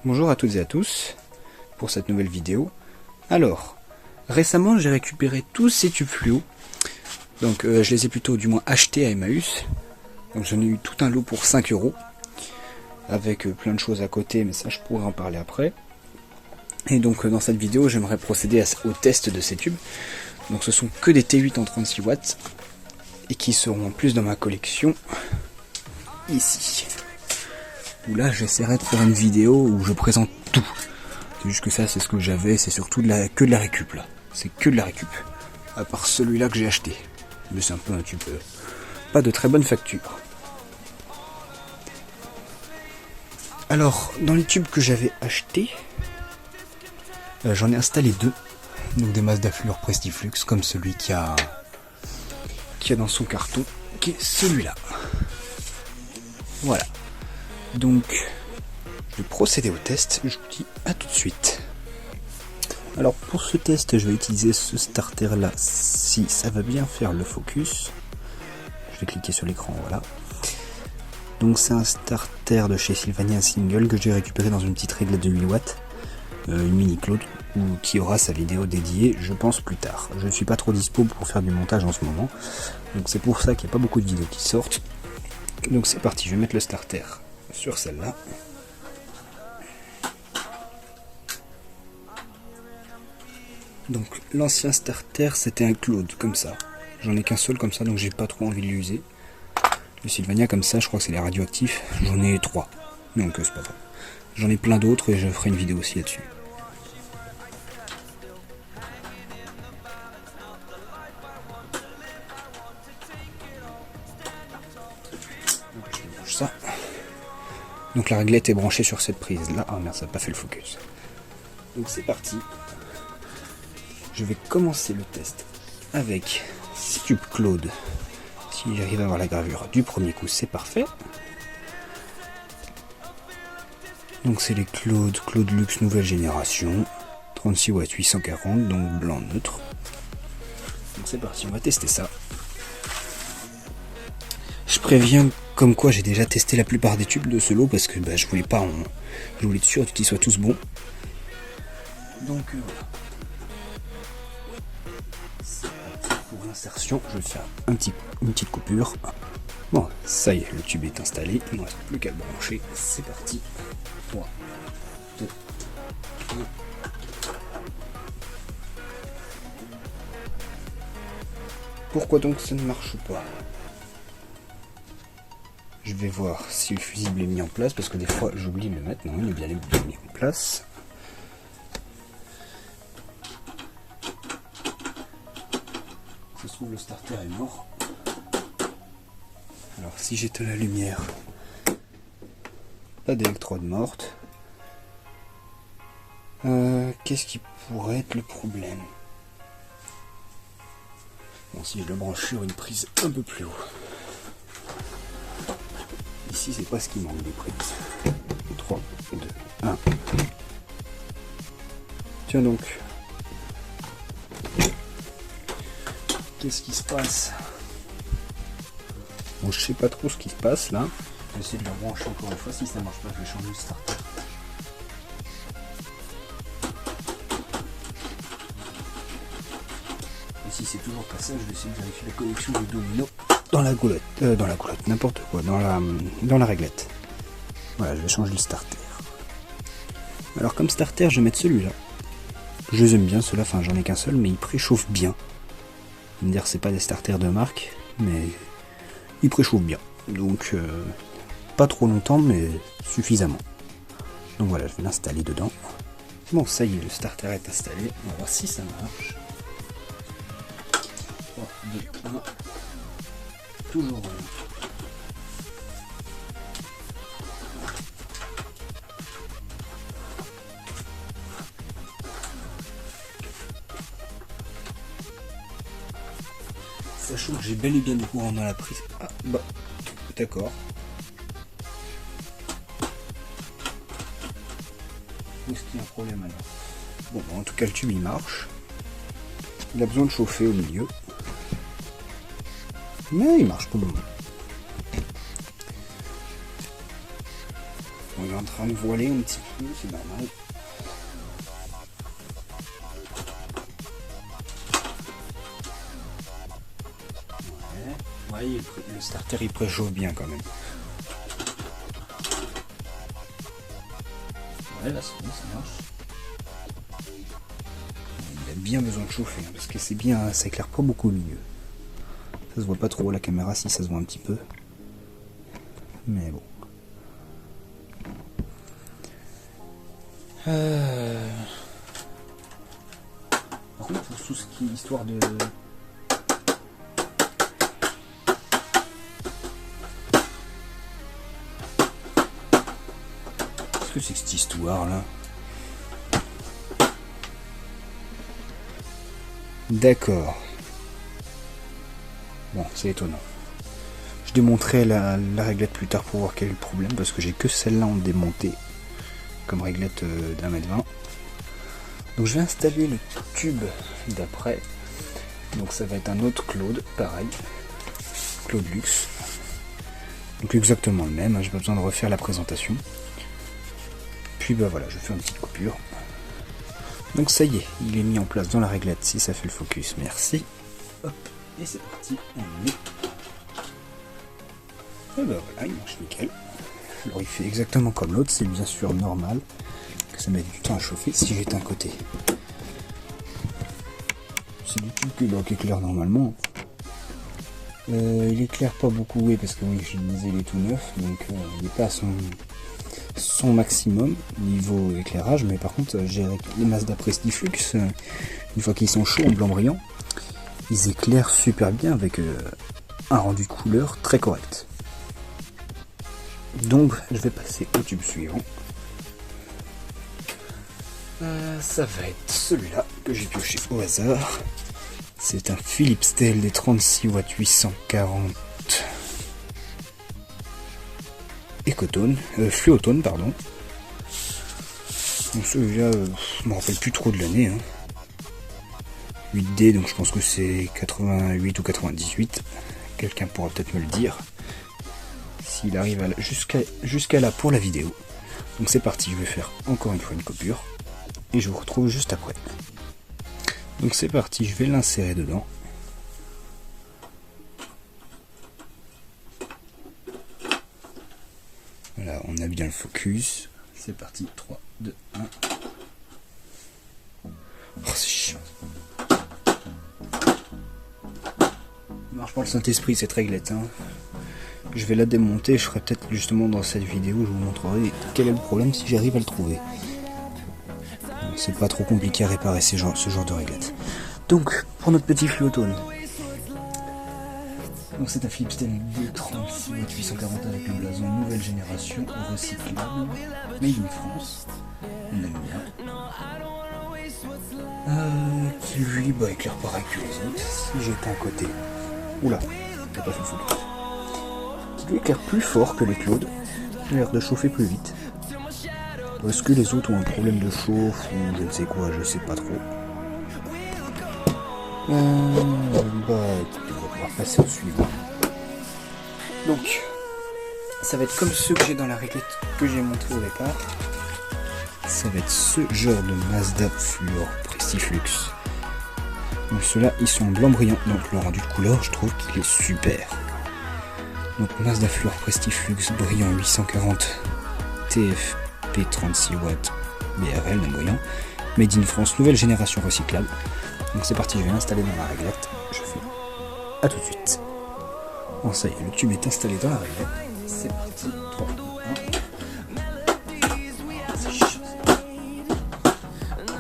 Bonjour à toutes et à tous pour cette nouvelle vidéo. Alors, récemment j'ai récupéré tous ces tubes fluo. Donc je les ai plutôt du moins achetés à Emmaüs. Donc j'en ai eu tout un lot pour 5 € avec plein de choses à côté, mais ça je pourrais en parler après. Et donc dans cette vidéo j'aimerais procéder au test de ces tubes. Donc ce sont que des T8 en 36 watts et qui seront en plus dans ma collection ici. Où là j'essaierai de faire une vidéo où je présente tout. C'est juste que ça c'est ce que j'avais, c'est surtout que de la récup là. C'est que de la récup. À part celui-là que j'ai acheté. Mais c'est un peu un tube pas de très bonne facture. Alors dans les tubes que j'avais achetés, j'en ai installé deux. Donc des masses d'afflueur Prestiflux comme celui qui a dans son carton, qui est celui-là. Voilà. Donc, je vais procéder au test. Je vous dis à tout de suite. Alors pour ce test, je vais utiliser ce starter là, si ça va bien faire le focus. Je vais cliquer sur l'écran, voilà. Donc c'est un starter de chez Sylvania Single que j'ai récupéré dans une petite réglette de 8 watts, une mini Claude, qui aura sa vidéo dédiée, je pense, plus tard. Je ne suis pas trop dispo pour faire du montage en ce moment, donc c'est pour ça qu'il n'y a pas beaucoup de vidéos qui sortent. Donc c'est parti, je vais mettre le starter sur celle-là. Donc l'ancien starter c'était un Claude comme ça. J'en ai qu'un seul comme ça, donc j'ai pas trop envie de l'user. Le Sylvania comme ça, je crois que c'est les radioactifs. J'en ai 3, donc c'est pas grave. J'en ai plein d'autres et je ferai une vidéo aussi là-dessus. Ça. Donc la réglette est branchée sur cette prise là. Ah merde, ça n'a pas fait le focus. Donc c'est parti. Je vais commencer le test avec 6 tubes Claude. Si j'arrive à avoir la gravure du premier coup, c'est parfait. Donc c'est les Claude Luxe nouvelle génération. 36 watts 840, donc blanc neutre. Donc c'est parti, on va tester ça. Je préviens comme quoi j'ai déjà testé la plupart des tubes de ce lot parce que je voulais pas je voulais être sûr qu'ils soient tous bons. Donc voilà. Pour l'insertion, je vais faire une petite coupure. Bon, ça y est, le tube est installé. Il ne reste plus qu'à le brancher. C'est parti. 3, 2, 1. Pourquoi donc ça ne marche pas? Je vais voir si le fusible est mis en place, parce que des fois j'oublie de le mettre. Non, il est bien mis en place. Ça se trouve, le starter est mort. Alors si j'éteins la lumière, pas d'électrode morte. Qu'est-ce qui pourrait être le problème? Bon, si je le branche sur une prise un peu plus haut. Ici, c'est pas ce qui manque des prises. 3, 2, 1. Tiens donc. Qu'est-ce qui se passe? Bon, je sais pas trop ce qui se passe là. Je vais essayer de le brancher encore une fois. Si ça marche pas, je vais changer le starter. Et si c'est toujours pas ça, je vais essayer de vérifier la connexion du domino dans la goulotte, n'importe quoi, dans la réglette. Voilà, je vais changer le starter. Alors comme starter, je vais mettre celui-là. Je les aime bien ceux-là, enfin j'en ai qu'un seul, mais il préchauffe bien. Vous me dire c'est pas des starters de marque, mais il préchauffe bien. Donc pas trop longtemps, mais suffisamment. Donc voilà, je vais l'installer dedans. Bon, ça y est, le starter est installé. On va voir si ça marche. 3, 2, 1. Toujours sachant que j'ai bel et bien du courant dans la prise. Ah bah d'accord. Est-ce qu'il y a un problème alors? Bon bah, en tout cas le tube il marche. Il a besoin de chauffer au milieu. Mais il marche pour le moment. On regarde train de voiler un petit peu, c'est normal. Ouais, le starter il préchauffe bien quand même. Ouais, là c'est bon, ça marche. Il a bien besoin de chauffer, hein, parce que c'est bien, ça éclaire pas beaucoup au milieu. Ça se voit pas trop à la caméra, si ça se voit un petit peu. Mais bon. Par contre, pour tout ce qui est histoire de... Qu'est-ce que c'est que cette histoire là? D'accord. Bon, c'est étonnant. Je démonterai la réglette plus tard pour voir quel est le problème, parce que j'ai que celle-là en démonté comme réglette d'1m20. Donc je vais installer le tube d'après. Donc ça va être un autre Claude, pareil. Claude Luxe. Donc exactement le même, hein, j'ai pas besoin de refaire la présentation. Puis bah voilà, je fais une petite coupure. Donc ça y est, il est mis en place dans la réglette, si ça fait le focus, merci. Hop, et c'est parti, on met. Et bah voilà, il marche nickel. Alors il fait exactement comme l'autre, c'est bien sûr normal que ça mette du temps à chauffer si j'éteins un côté. C'est du tube qui éclaire normalement. Il éclaire pas beaucoup, oui, parce que oui, je disais, il est tout neuf, donc il n'est pas à son maximum niveau éclairage, mais par contre j'ai les Mazda Prestiflux, une fois qu'ils sont chauds en blanc brillant, ils éclairent super bien avec un rendu de couleur très correct. Donc je vais passer au tube suivant. Ça va être celui-là que j'ai pioché au hasard. C'est un Philips TLD 36 watts 840 Ecotone, Fluotone pardon. Donc celui-là, je me rappelle plus trop de l'année. Hein. 8D, donc je pense que c'est 88 ou 98. Quelqu'un pourra peut-être me le dire. S'il arrive jusqu'à là pour la vidéo. Donc c'est parti, je vais faire encore une fois une coupure. Et je vous retrouve juste après. Donc c'est parti, je vais l'insérer dedans. Voilà, on a bien le focus. C'est parti, 3, 2, 1. Oh, c'est chiant. Il marche pas le Saint-Esprit cette réglette. Hein. Je vais la démonter, je ferai peut-être justement dans cette vidéo, je vous montrerai quel est le problème si j'arrive à le trouver. C'est pas trop compliqué à réparer ce genre de réglette. Donc, pour notre petit Fluotone. Donc c'est un Philips TLD 36 watts 840 avec un blason nouvelle génération recyclable, made in France. On aime bien. Qui lui éclaire pareil que les autres. Si j'étais à côté. Oula, t'as pas fait le focus. Qui lui éclaire plus fort que les Claude. Il a l'air de chauffer plus vite. Est-ce que les autres ont un problème de chauffe ou je ne sais quoi, je sais pas trop. Bah, écoutez, on va pouvoir passer au suivant. Donc, ça va être comme ceux que j'ai dans la réglette que j'ai montré au départ. Ça va être ce genre de Mazda Fluor Prestiflux. Donc ceux-là, ils sont en blanc brillant, donc le rendu de couleur, je trouve qu'il est super. Donc Mazda Fluor Prestiflux brillant 840 TFP 36 watts BRL d'un brillant, made in France, nouvelle génération recyclable. Donc c'est parti, je vais l'installer dans la réglette. Je fais à tout de suite. Bon ça y est, le tube est installé dans la réglette. C'est parti, 3, 2, 1. C'est chiant.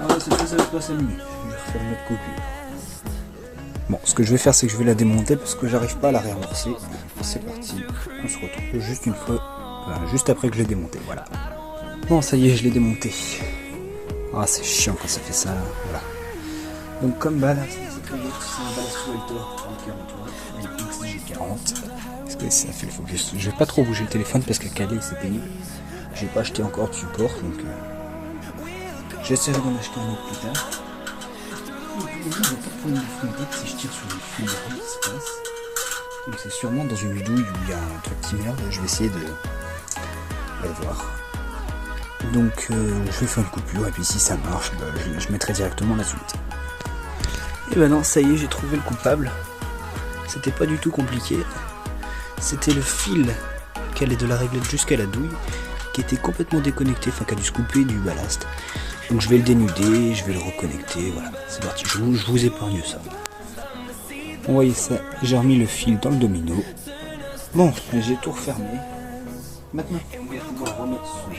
Ah ouais, ça va pas s'allumer. Je vais refaire une autre coupure. Bon, ce que je vais faire, c'est que je vais la démonter parce que j'arrive pas à la réamorcer. C'est parti, on se retrouve juste une fois, juste après que je l'ai démonté, voilà. Bon, ça y est, je l'ai démonté. Ah, c'est chiant quand ça fait ça, voilà. Donc comme ballast, c'est un ballast Welter 30-40 watts, XG40. Est-ce que ça fait le focus? Je vais pas trop bouger le téléphone parce qu'à caler c'est pénible. J'ai pas acheté encore de support, donc j'essaierai d'en acheter un autre plus tard. Je vais pas prendre une fenêtre si je tire sur une fil, ce qui se passe. Donc c'est sûrement dans une bidouille où il y a un truc qui merde, je vais essayer de voir. Donc je vais faire une coupure et puis si ça marche, bah, je mettrai directement la suite. Et ben non, ça y est, j'ai trouvé le coupable. C'était pas du tout compliqué. C'était le fil qui allait de la réglette jusqu'à la douille qui était complètement déconnecté, enfin qui a dû se couper du ballast. Donc je vais le dénuder, je vais le reconnecter, voilà, c'est parti, je vous épargne ça. Vous voyez ça, j'ai remis le fil dans le domino. Bon, j'ai tout refermé. Maintenant, on va pouvoir remettre ce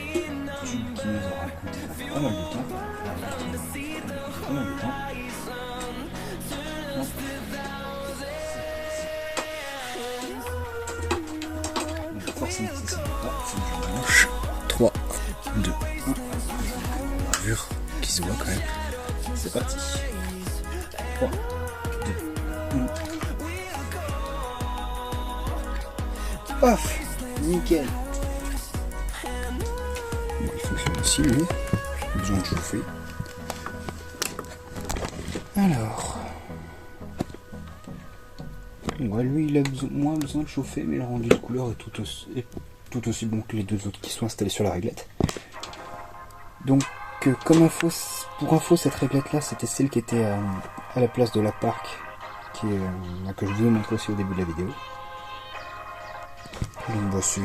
tube qui nous aura coûté pas mal de temps. Pas mal de temps. Forcément, c'est ça. C'est une manche. 3, 2, 1. Gravure qui se voit quand même. C'est parti. 3, 2, 1. Paf, nickel. Bon, il fonctionne aussi lui. Besoin de chauffer. Alors. Ouais, lui il a moins besoin de chauffer, mais le rendu de couleur est tout aussi bon que les deux autres qui sont installés sur la réglette. Donc, comme info, pour info, cette réglette là c'était celle qui était à la place de la Park, que je vous ai montré aussi au début de la vidéo. Donc bah, c'est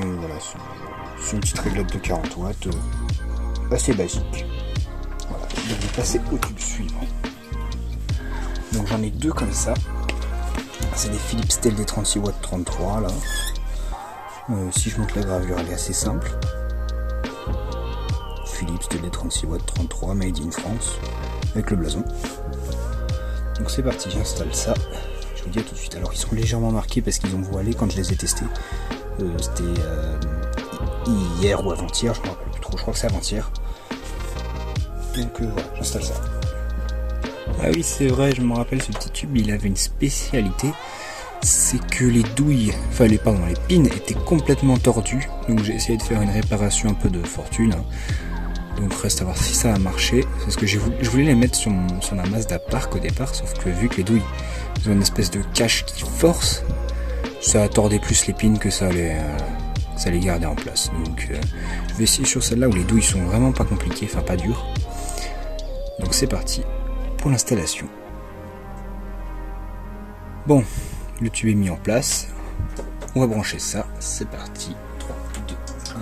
une petite réglette de 40 watts, assez basique. Voilà, je vais passer au tube suivant. Donc j'en ai deux comme ça. C'est des Philips Steel des 36 watts 33 là. Si je montre la gravure, elle est assez simple. Philips Steel des 36 watts 33 made in France avec le blason. Donc c'est parti, j'installe ça. Je vous dis à tout de suite. Alors ils sont légèrement marqués parce qu'ils ont voilé quand je les ai testés. C'était hier ou avant-hier, je ne me rappelle plus trop. Je crois que c'est avant-hier. Donc voilà, j'installe ça. Ah oui, c'est vrai, je me rappelle, ce petit tube, il avait une spécialité, c'est que les douilles, enfin les pins étaient complètement tordus, donc j'ai essayé de faire une réparation un peu de fortune, donc reste à voir si ça a marché, parce que je voulais les mettre sur ma Mazda Park au départ, sauf que vu que les douilles ont une espèce de cache qui force, ça a tordé plus les pins que ça les gardait en place, donc je vais essayer sur celle-là où les douilles sont vraiment pas compliquées, enfin pas dures, donc c'est parti. Pour l'installation. Bon, le tube est mis en place. On va brancher ça. C'est parti. 3, 2, 1.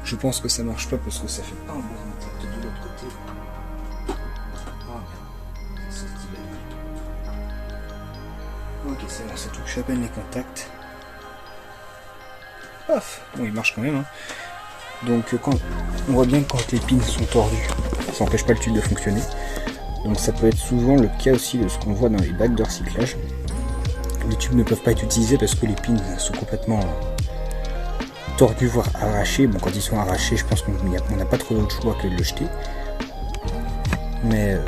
Je pense que ça marche pas parce que ça fait pas un bon contact de l'autre côté. Ok, c'est bon, ça touche à peine les contacts. Paf, bon, il marche quand même. Hein. Donc quand on voit bien que quand les pins sont tordus, ça n'empêche pas le tube de fonctionner. Donc ça peut être souvent le cas aussi de ce qu'on voit dans les bacs de recyclage. Les tubes ne peuvent pas être utilisés parce que les pins sont complètement tordus, voire arrachés. Bon, quand ils sont arrachés, je pense qu'on n'a pas trop d'autre choix que de le jeter. Mais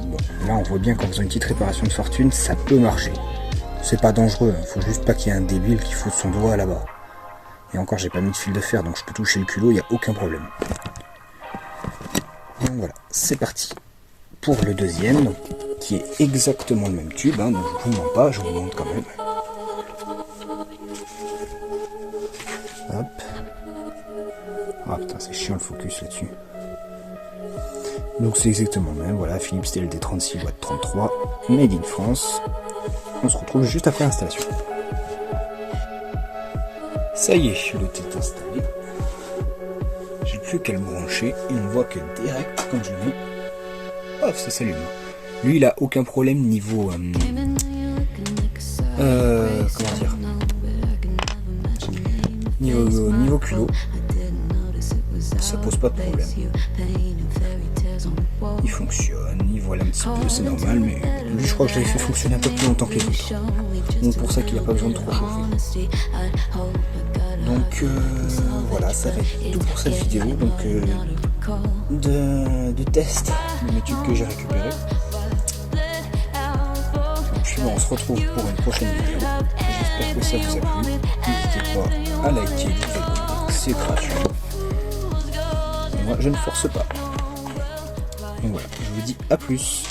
bon, là on voit bien qu'en faisant une petite réparation de fortune, ça peut marcher. C'est pas dangereux, il faut juste pas qu'il y ait un débile qui foute son doigt là-bas. Et encore, j'ai pas mis de fil de fer, donc je peux toucher le culot, il n'y a aucun problème. Donc voilà, c'est parti pour le deuxième, donc, qui est exactement le même tube, hein, donc je vous mens pas, je vous montre quand même. Hop. Ah putain, c'est chiant le focus là-dessus. Donc c'est exactement le même, voilà, Philips Steel des 36 watts 33, made in France. On se retrouve juste après l'installation. Ça y est, le tête est installé. J'ai plus qu'à le brancher et on voit que direct, quand je le mets, hop, ça s'allume. Lui, il a aucun problème niveau... comment dire, niveau culot. Ça pose pas de problème. Il fonctionne, il voile un petit peu, c'est normal, mais lui, je crois que je l'avais fait fonctionner un peu plus longtemps que les autres. Donc pour ça qu'il n'a pas besoin de trop chauffer. Donc voilà, ça va être tout pour cette vidéo donc de test de mes tubes que j'ai récupérés. Et puis bon, on se retrouve pour une prochaine vidéo. J'espère que ça vous a plu. N'hésitez pas à liker, c'est gratuit. Et moi, je ne force pas. Donc voilà, je vous dis à plus.